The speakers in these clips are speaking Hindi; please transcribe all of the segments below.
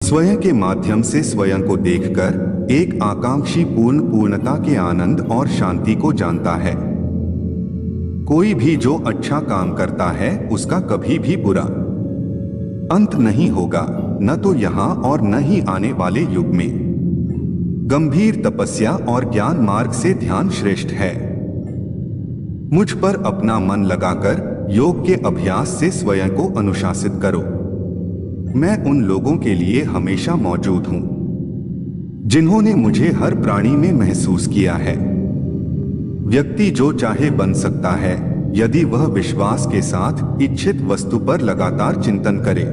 स्वयं के माध्यम से स्वयं को देखकर एक आकांक्षी पूर्णता के आनंद और शांति को जानता है। कोई भी जो अच्छा काम करता है उसका कभी भी बुरा अंत नहीं होगा, न तो यहाँ और न ही आने वाले युग में। गंभीर तपस्या और ज्ञान मार्ग से ध्यान श्रेष्ठ है। मुझ पर अपना मन लगाकर योग के अभ्यास से स्वयं को अनुशासित करो। मैं उन लोगों के लिए हमेशा मौजूद हूं जिन्होंने मुझे हर प्राणी में महसूस किया है। व्यक्ति जो चाहे बन सकता है यदि वह विश्वास के साथ इच्छित वस्तु पर लगातार चिंतन करे।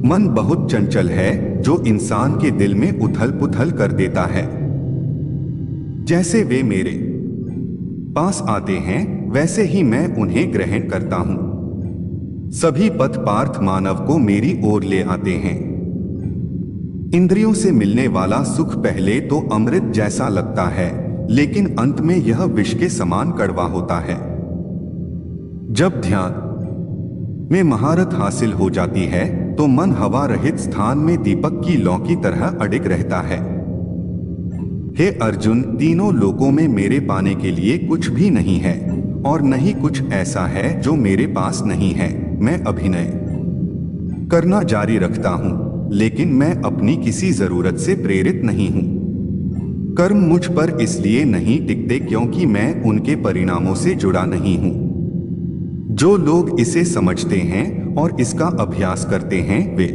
मन बहुत चंचल है जो इंसान के दिल में उथल पुथल कर देता है। जैसे वे मेरे पास आते हैं वैसे ही मैं उन्हें ग्रहण करता हूं। सभी पथ पार्थ मानव को मेरी ओर ले आते हैं। इंद्रियों से मिलने वाला सुख पहले तो अमृत जैसा लगता है, लेकिन अंत में यह विष के समान कड़वा होता है। जब ध्यान में महारत हासिल हो जाती है तो मन हवा रहित स्थान में दीपक की लौ की तरह अडिग रहता है। हे अर्जुन, तीनों लोकों में मेरे पाने के लिए कुछ भी नहीं है और नहीं कुछ ऐसा है जो मेरे पास नहीं है। मैं अभिनय करना जारी रखता हूं, लेकिन मैं अपनी किसी जरूरत से प्रेरित नहीं हूं। कर्म मुझ पर इसलिए नहीं टिकते क्योंकि मैं उनके परिणामों से जुड़ा नहीं हूं। जो लोग इसे समझते हैं और इसका अभ्यास करते हैं वे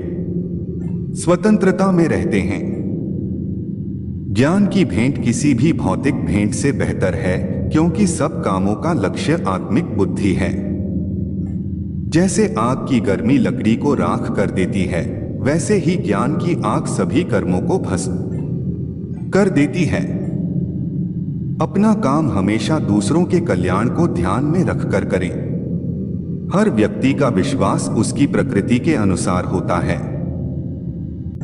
स्वतंत्रता में रहते हैं। ज्ञान की भेंट किसी भी भौतिक भेंट से बेहतर है क्योंकि सब कामों का लक्ष्य आत्मिक बुद्धि है। जैसे आग की गर्मी लकड़ी को राख कर देती है, वैसे ही ज्ञान की आग सभी कर्मों को भस्म कर देती है। अपना काम हमेशा दूसरों के कल्याण को ध्यान में रखकर करें। हर व्यक्ति का विश्वास उसकी प्रकृति के अनुसार होता है।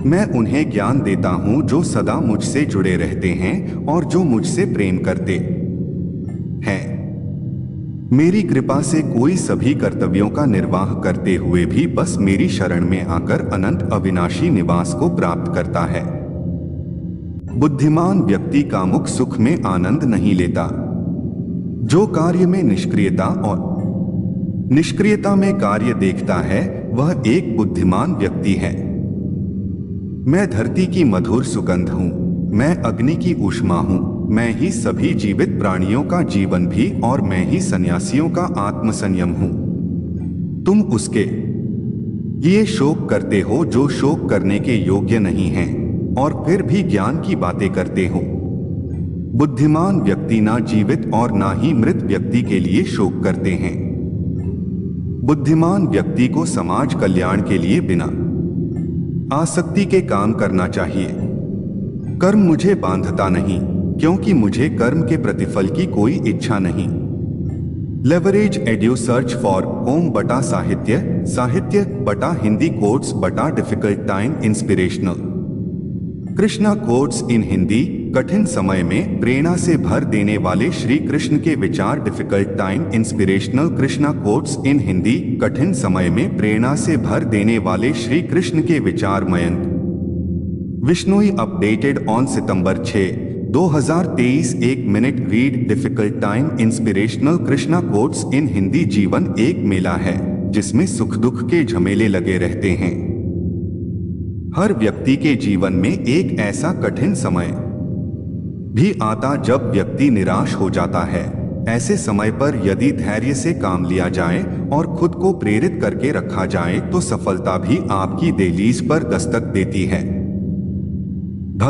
मैं उन्हें ज्ञान देता हूं जो सदा मुझसे जुड़े रहते हैं और जो मुझसे प्रेम करते हैं। मेरी कृपा से कोई सभी कर्तव्यों का निर्वाह करते हुए भी बस मेरी शरण में आकर अनंत अविनाशी निवास को प्राप्त करता है। बुद्धिमान व्यक्ति कामुक सुख में आनंद नहीं लेता। जो कार्य में निष्क्रियता और निष्क्रियता में कार्य देखता है वह एक बुद्धिमान व्यक्ति है। मैं धरती की मधुर सुगंध हूं, मैं अग्नि की ऊष्मा हूं, मैं ही सभी जीवित प्राणियों का जीवन भी और मैं ही सन्यासियों का आत्मसंयम हूं। तुम उसके ये शोक करते हो जो शोक करने के योग्य नहीं हैं और फिर भी ज्ञान की बातें करते हो। बुद्धिमान व्यक्ति ना जीवित और ना ही मृत व्यक्ति के लिए शोक करते हैं। बुद्धिमान व्यक्ति को समाज कल्याण के लिए बिना आसक्ति के काम करना चाहिए। कर्म मुझे बांधता नहीं क्योंकि मुझे कर्म के प्रतिफल की कोई इच्छा नहीं। लेवरेज एड्यू सर्च फॉर ओम बटा साहित्य बटा हिंदी कोट्स बटा difficult time inspirational Krishna quotes in Hindi. कठिन समय में प्रेरणा से भर देने वाले श्री कृष्ण के विचार। Difficult time inspirational Krishna quotes in Hindi. कठिन समय में प्रेरणा से भर देने वाले श्री कृष्ण के विचार। मयंक विश्नोई अपडेटेड ऑन सितंबर 6, 2023। 1 minute read. Difficult time inspirational Krishna quotes in Hindi. जीवन एक मेला है जिसमें सुख दुख के झमेले लगे रहते हैं। हर व्यक्ति के जीवन में एक ऐसा कठिन समय भी आता जब व्यक्ति निराश हो जाता है। ऐसे समय पर यदि धैर्य से काम लिया जाए और खुद को प्रेरित करके रखा जाए तो सफलता भी आपकी दहलीज पर दस्तक देती है।